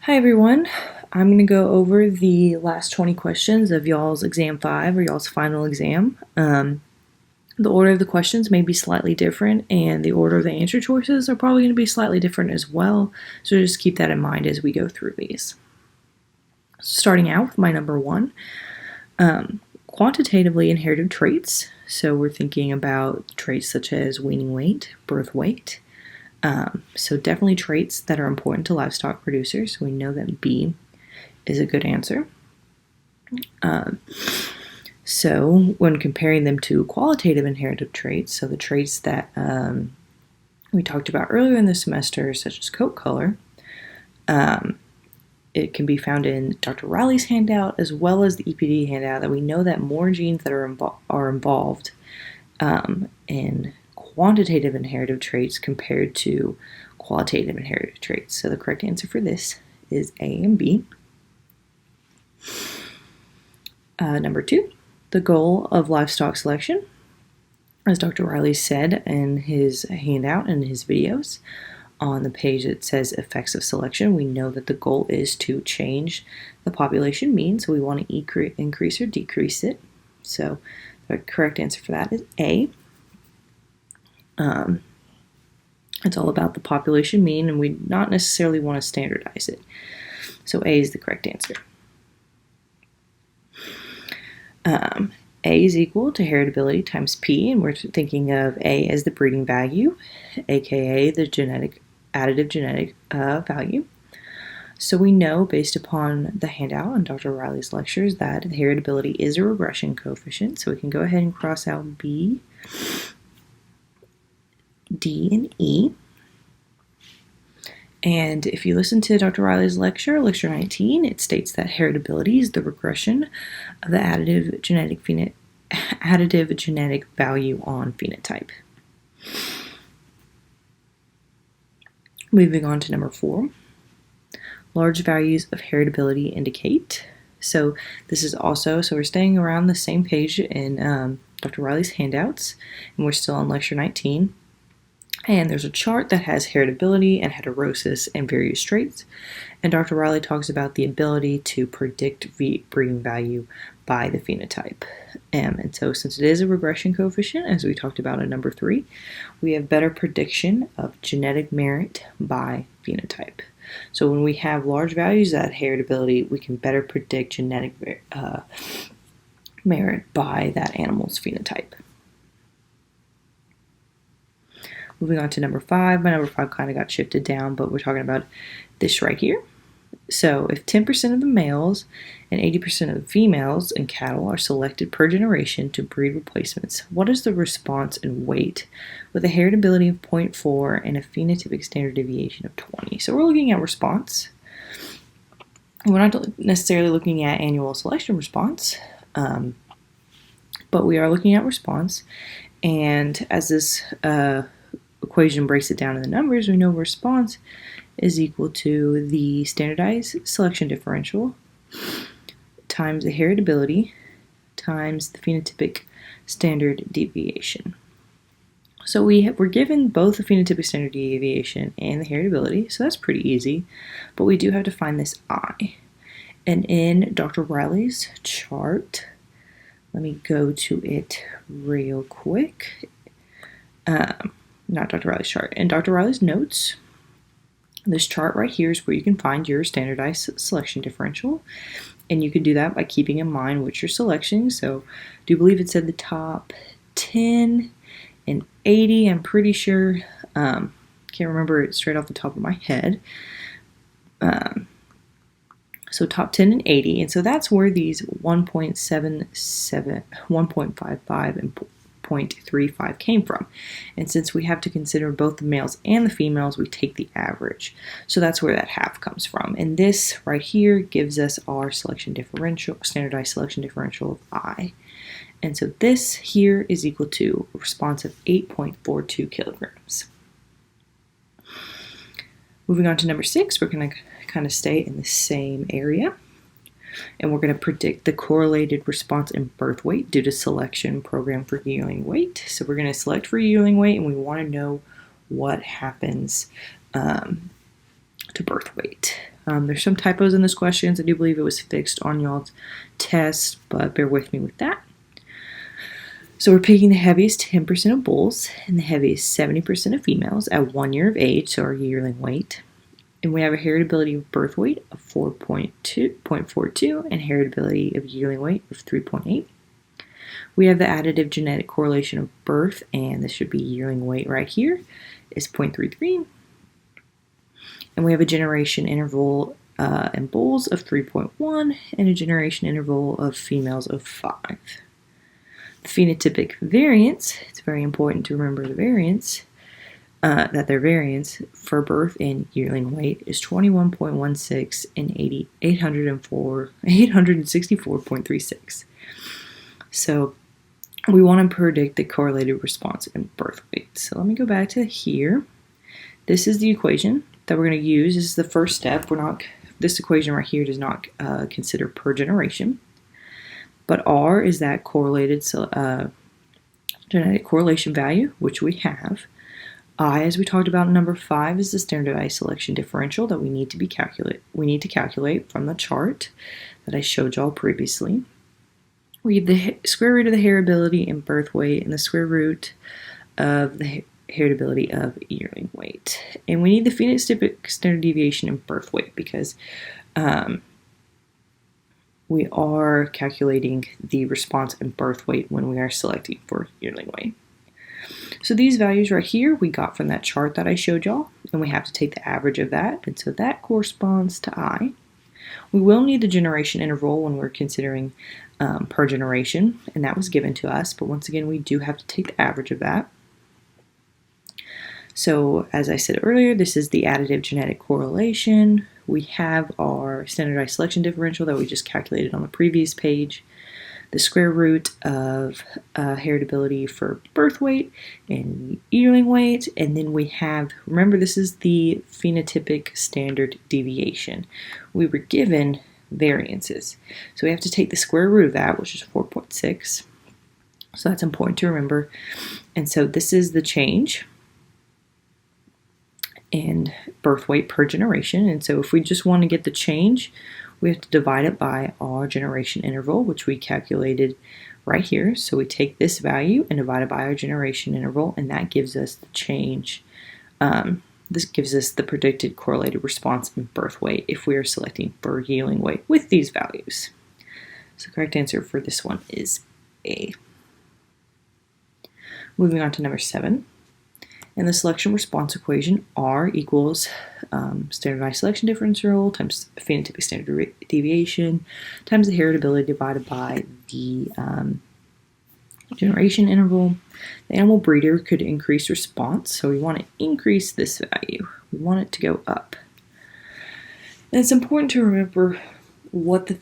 Hi everyone. I'm going to go over the last 20 questions of y'all's exam 5 or y'all's final exam. The order of the questions may be slightly different and the order of the answer choices are probably going to be slightly different as well. So just keep that in mind as we go through these. Starting out with my number 1, quantitatively inherited traits. So we're thinking about traits such as weaning weight, birth weight. So definitely traits that are important to livestock producers. We know that B is a good answer. So when comparing them to qualitative inherited traits, so the traits that we talked about earlier in the semester, such as coat color, it can be found in Dr. Riley's handout as well as the EPD handout that we know that more genes that are involved in quantitative inherited traits compared to qualitative inherited traits. So the correct answer for this is A and B. Number 2, the goal of livestock selection. As Dr. Riley said in his handout and his videos, on the page it says effects of selection. We know that the goal is to change the population mean, so we want to increase or decrease it. So the correct answer for that is A. It's all about the population mean, and we not necessarily want to standardize it. So A is the correct answer. A is equal to heritability times P, and we're thinking of A as the breeding value, aka the additive genetic value. So we know, based upon the handout on Dr. Riley's lectures, that the heritability is a regression coefficient. So we can go ahead and cross out B, D, and E. And if you listen to Dr. Riley's lecture 19, it states that heritability is the regression of the additive genetic value on phenotype. Moving on to number 4, large values of heritability indicate. So this is also, so we're staying around the same page in Dr. Riley's handouts, and we're still on lecture 19. And there's a chart that has heritability and heterosis and various traits. And Dr. Riley talks about the ability to predict breeding value by the phenotype. And so since it is a regression coefficient, as we talked about in number 3, we have better prediction of genetic merit by phenotype. So when we have large values of heritability, we can better predict genetic merit by that animal's phenotype. Moving on to number 5, my number 5 kind of got shifted down, but we're talking about this right here. So if 10% of the males and 80% of the females in cattle are selected per generation to breed replacements, what is the response in weight with a heritability of 0.4 and a phenotypic standard deviation of 20? So we're looking at response. We're not necessarily looking at annual selection response, but we are looking at response. And as this equation breaks it down in the numbers, we know response is equal to the standardized selection differential times the heritability times the phenotypic standard deviation. So we're given both the phenotypic standard deviation and the heritability, so that's pretty easy, but we do have to find this I. And in Dr. Riley's chart, let me go to it real quick. Not Dr. Riley's chart. In Dr. Riley's notes, this chart right here is where you can find your standardized selection differential. And you can do that by keeping in mind what you're selecting. So I do believe it said the top 10 and 80. I'm pretty sure. Can't remember it straight off the top of my head. So top 10 and 80. And so that's where these 1.77, 1.55, and 0.35 came from. And since we have to consider both the males and the females, we take the average. So that's where that half comes from. And this right here gives us our selection differential, standardized selection differential of I. And so this here is equal to a response of 8.42 kilograms. Moving on to number 6, we're going to kind of stay in the same area. And we're going to predict the correlated response in birth weight due to selection program for yearling weight. So we're going to select for yearling weight, and we want to know what happens to birth weight. There's some typos in this question. I do believe it was fixed on y'all's test, but bear with me with that. So we're picking the heaviest 10% of bulls and the heaviest 70% of females at 1 year of age, so our yearling weight. And we have a heritability of birth weight of 4.42 and heritability of yearling weight of 3.8. We have the additive genetic correlation of birth, and this should be yearling weight right here, is 0.33. And we have a generation interval in bulls of 3.1 and a generation interval of females of 5. The phenotypic variance, it's very important to remember the variance, that their variance for birth and yearling weight is 21.16 and 864.36. So we want to predict the correlated response in birth weight. So let me go back to here. This is the equation that we're going to use. This is the first step. This equation right here does not consider per generation, but R is that correlated genetic correlation value, which we have. I, as we talked about in number 5, is the standardized selection differential that we need to calculate from the chart that I showed y'all previously. We have the square root of the heritability in birth weight and the square root of the heritability of yearling weight. And we need the phenotypic standard deviation in birth weight because we are calculating the response in birth weight when we are selecting for yearling weight. So these values right here we got from that chart that I showed y'all, and we have to take the average of that, and so that corresponds to I. We will need the generation interval when we're considering per generation, and that was given to us, but once again we do have to take the average of that. So as I said earlier, this is the additive genetic correlation. We have our standardized selection differential that we just calculated on the previous page, the square root of heritability for birth weight and yearling weight, and then we have, remember this is the phenotypic standard deviation. We were given variances, so we have to take the square root of that, which is 4.6, so that's important to remember. And so this is the change in birth weight per generation, and so if we just want to get the change, we have to divide it by our generation interval, which we calculated right here. So we take this value and divide it by our generation interval, and that gives us the change. This gives us the predicted correlated response in birth weight if we are selecting for yearling weight with these values. So the correct answer for this one is A. Moving on to number 7. In the selection response equation, R equals standardized selection differential times phenotypic standard deviation times the heritability divided by the generation interval. The animal breeder could increase response, so we want to increase this value. We want it to go up. And it's important to remember what the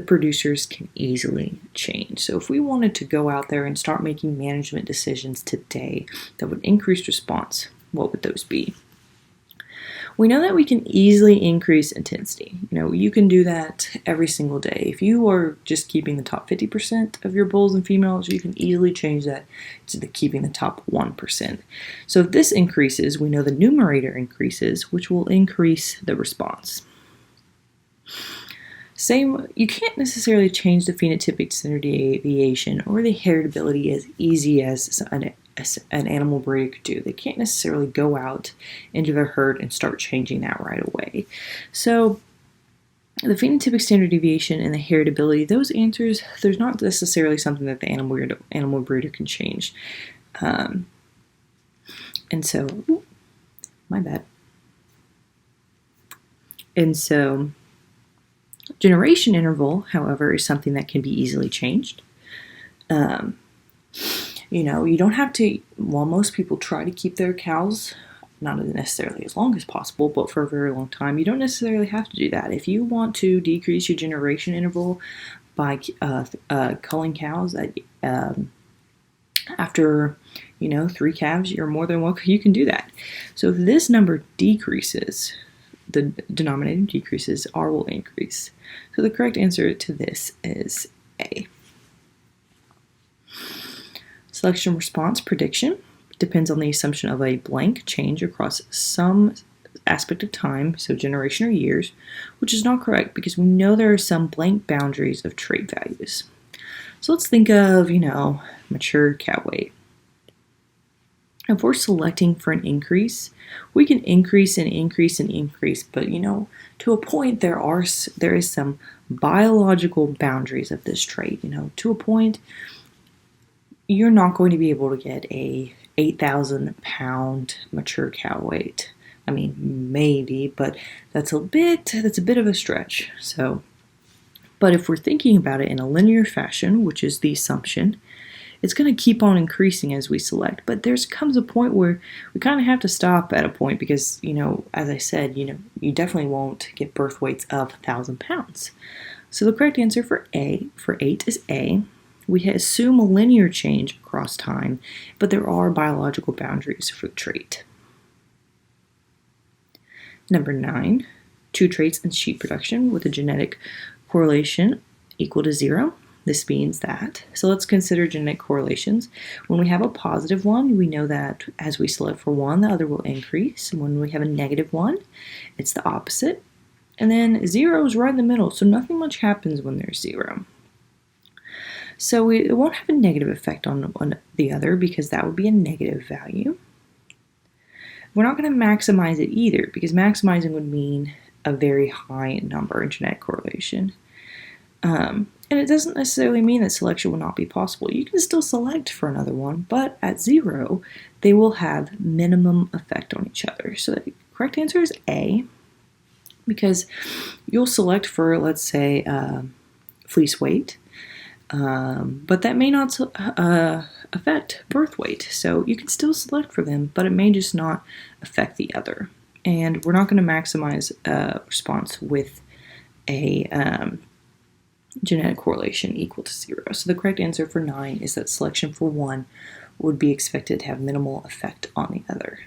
producers can easily change. So if we wanted to go out there and start making management decisions today that would increase response, what would those be? We know that we can easily increase intensity. You can do that every single day. If you are just keeping the top 50% of your bulls and females, you can easily change that to keeping the top 1%. So if this increases, we know the numerator increases, which will increase the response. You can't necessarily change the phenotypic standard deviation or the heritability as easy as an animal breeder could do. They can't necessarily go out into their herd and start changing that right away. So the phenotypic standard deviation and the heritability, those answers, there's not necessarily something that the animal breeder can change. And so, my bad. And so, generation interval, however, is something that can be easily changed. You don't have to, while most people try to keep their cows not necessarily as long as possible, but for a very long time, you don't necessarily have to do that. If you want to decrease your generation interval by culling cows after 3 calves, you're more than welcome. You can do that. So if this number decreases, the denominator decreases, R will increase. So the correct answer to this is A. Selection response prediction depends on the assumption of a blank change across some aspect of time, so generation or years, which is not correct because we know there are some blank boundaries of trait values. So let's think of, mature cow weight. If we're selecting for an increase, we can increase and increase and increase, but to a point there is some biological boundaries of this trait. To a point, you're not going to be able to get a 8,000 pound mature cow weight. I mean, maybe, but that's a bit of a stretch. But if we're thinking about it in a linear fashion, which is the assumption, it's going to keep on increasing as we select. But there comes a point where we kind of have to stop at a point because, as I said, you definitely won't get birth weights of 1,000 pounds. So the correct answer for 8 is A. We assume a linear change across time, but there are biological boundaries for the trait. Number 9, 2 traits in sheep production with a genetic correlation equal to 0. This means that, so let's consider genetic correlations. When we have a positive one, we know that as we select for one, the other will increase. And when we have a negative one, it's the opposite. And then 0 is right in the middle, so nothing much happens when there's 0. So it won't have a negative effect on the other because that would be a negative value. We're not going to maximize it either because maximizing would mean a very high number in genetic correlation. And it doesn't necessarily mean that selection will not be possible. You can still select for another one, but at 0, they will have minimum effect on each other. So the correct answer is A, because you'll select for, let's say, fleece weight, but that may not affect birth weight. So you can still select for them, but it may just not affect the other. And we're not going to maximize response with a genetic correlation equal to 0. So the correct answer for 9 is that selection for one would be expected to have minimal effect on the other.